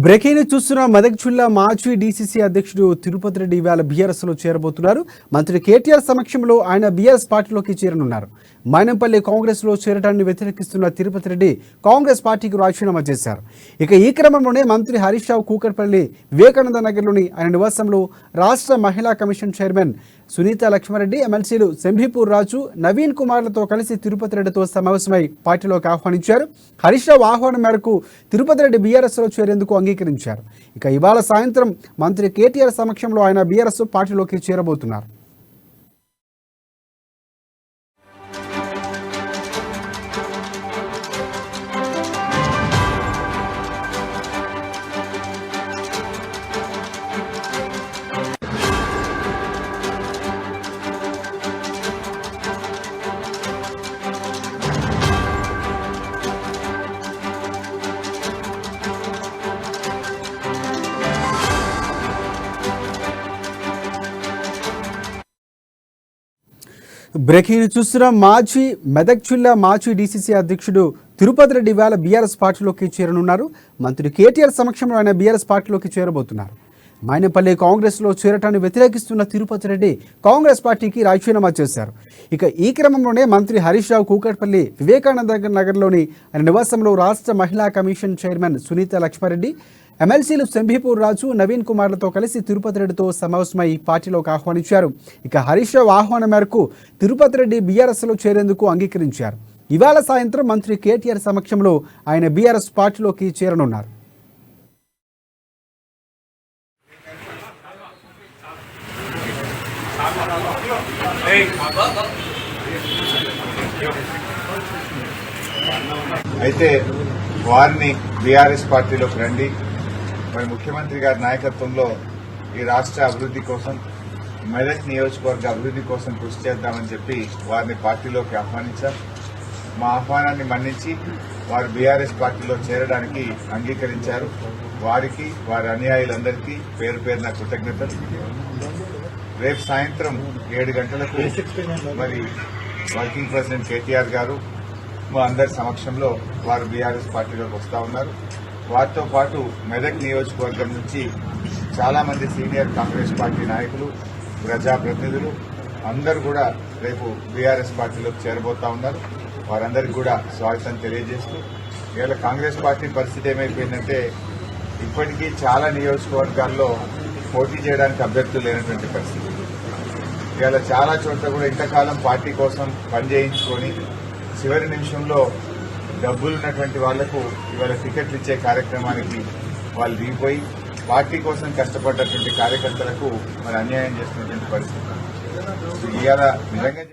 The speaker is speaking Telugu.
బ్రేకింగ్ చూస్తున్న మెదక్ జిల్లా మాజీ డీసీసీ అధ్యక్షుడు తిరుపతి రెడ్డి ఇవాళ బీఆర్ఎస్ లో చేరబోతున్నారు. మంత్రి కేటీఆర్ సమక్షంలో ఆయన బీఆర్ఎస్ పార్టీలోకి చేరనున్నారు. మైనంపల్లి కాంగ్రెస్ లో చేరటాన్ని వ్యతిరేకిస్తున్న తిరుపతి రెడ్డి కాంగ్రెస్ పార్టీకి రాజీనామా చేశారు. ఇక ఈ క్రమంలోనే మంత్రి హరీష్ రావు కూకట్పల్లి వివేకానంద నగర్లోని ఆయన నివాసంలో రాష్ట్ర మహిళా కమిషన్ చైర్మన్ సునీత లక్ష్మారెడ్డి, ఎమ్మెల్సీలు శంభీపూర్ రాజు, నవీన్ కుమార్లతో కలిసి తిరుపతి రెడ్డితో సమావేశమై పార్టీలోకి ఆహ్వానించారు. హరీష్ రావు ఆహ్వానం మేరకు తిరుపతి రెడ్డి బీఆర్ఎస్ లో చేరేందుకు అంగీకరించారు. ఇక ఇవాళ సాయంత్రం మంత్రి కేటీఆర్ సమక్షంలో ఆయన బీఆర్ఎస్ పార్టీలోకి చేరబోతున్నారు. బ్రేకింగ్ చూస్తున్న మెదక్ జిల్లా మాజీ డీసీసీ అధ్యక్షుడు తిరుపతి రెడ్డి ఇవాళ బీఆర్ఎస్ పార్టీలోకి చేరనున్నారు. మంత్రి కేటీఆర్ సమక్షంలో ఆయన బీఆర్ఎస్ పార్టీలోకి చేరబోతున్నారు. మైనంపల్లి కాంగ్రెస్ లో చేరటాన్ని వ్యతిరేకిస్తున్న తిరుపతి రెడ్డి కాంగ్రెస్ పార్టీకి రాజీనామా చేశారు. ఇక ఈ క్రమంలోనే మంత్రి హరీష్ రావు కూకట్పల్లి వివేకానంద నగర్లోని ఆయన నివాసంలో రాష్ట్ర మహిళా కమిషన్ చైర్మన్ సునీత లక్ష్మారెడ్డి, ఎమ్మెల్సీలు శంభీపూర్ రాజు, నవీన్ కుమార్లతో కలిసి తిరుపతి రెడ్డితో సమావేశమై పార్టీలోకి ఆహ్వానించారు. ఇక హరీష్ రావు ఆహ్వానం మేరకు తిరుపతి రెడ్డి బీఆర్ఎస్లో చేరేందుకు అంగీకరించారు. ఇవాళ సాయంత్రం మంత్రి కేటీఆర్ సమక్షంలో ఆయన బీఆర్ఎస్ పార్టీలోకి చేరనున్నారు. అయితే వారిని బీఆర్ఎస్ పార్టీలోకి రండి, మరి ముఖ్యమంత్రి గారి నాయకత్వంలో ఈ రాష్ట్ర అభివృద్ధి కోసం, మెదక్ నియోజకవర్గ అభివృద్ధి కోసం కృషి చేద్దామని చెప్పి వారిని పార్టీలోకి ఆహ్వానించారు. మా ఆహ్వానాన్ని మన్నించి వారు బీఆర్ఎస్ పార్టీలో చేరడానికి అంగీకరించారు. వారికి, వారి అనుయాయులందరికీ పేరు పేరున కృతజ్ఞతలు. రేపు సాయంత్రం 7 గంటలకు మరి వర్కింగ్ ప్రెసిడెంట్ కేటీఆర్ గారు మా అందరి సమక్షంలో వారు బీఆర్ఎస్ పార్టీలోకి వస్తా ఉన్నారు. వారితో పాటు మెదక్ నియోజకవర్గం నుంచి చాలా మంది సీనియర్ కాంగ్రెస్ పార్టీ నాయకులు, ప్రజాప్రతినిధులు అందరూ కూడా రేపు బీఆర్ఎస్ పార్టీలోకి చేరబోతా ఉన్నారు. వారందరికీ కూడా స్వాగతం తెలియజేస్తూ, ఇవాళ కాంగ్రెస్ పార్టీ పరిస్థితి ఏమైపోయిందంటే ఇప్పటికీ చాలా నియోజకవర్గాల్లో పోటీ చేయడానికి అభ్యర్థులు లేనటువంటి పరిస్థితి. ఇవాళ చాలా చోట్ల కూడా ఇంతకాలం పార్టీ కోసం పనిచేయించుకొని చివరి నిమిషంలో డబ్బులున్నటువంటి వాళ్లకు ఇవాళ టికెట్లు ఇచ్చే కార్యక్రమానికి వాళ్ళు దిగిపోయి పార్టీ కోసం కష్టపడ్డటువంటి కార్యకర్తలకు మరి అన్యాయం చేస్తున్నటువంటి పరిస్థితి. ఇవాళ నిజంగా